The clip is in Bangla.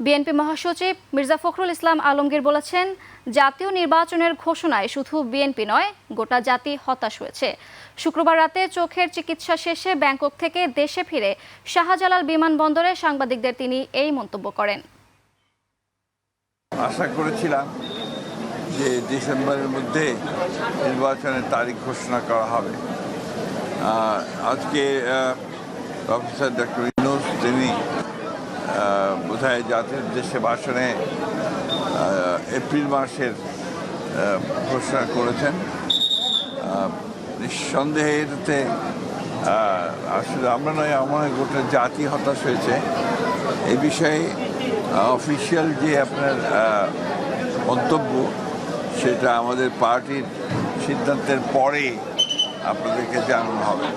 বিএনপি মহাসচিব মির্জা ফখরুল ইসলাম আলমগীর বলেছেন, জাতীয় নির্বাচনের ঘোষণায় শুধু বিএনপি নয়, গোটা জাতি হতাশ হয়েছে। শুক্রবার রাতে চোখের চিকিৎসা শেষে ব্যাংকক থেকে দেশে ফিরে শাহজালাল বিমানবন্দরে সাংবাদিকদের তিনি এই মন্তব্য করেন। আশা করেছিলাম যে ডিসেম্বরের মধ্যে নির্বাচনের তারিখ ঘোষণা করা হবে। আজকে প্রফেসর ডক্টর ইউনূস তিনি বোধহয় জাতির উদ্দেশ্যে ভাষণে এপ্রিল মাসের ঘোষণা করেছেন। নিঃসন্দেহে এটাতে আসলে আমরা নয়, আমার গোটা জাতি হতাশ হয়েছে। এই বিষয়ে অফিসিয়াল যে আপনার মন্তব্য, সেটা আমাদের পার্টির সিদ্ধান্তের পরে আপনাদেরকে জানানো হবে।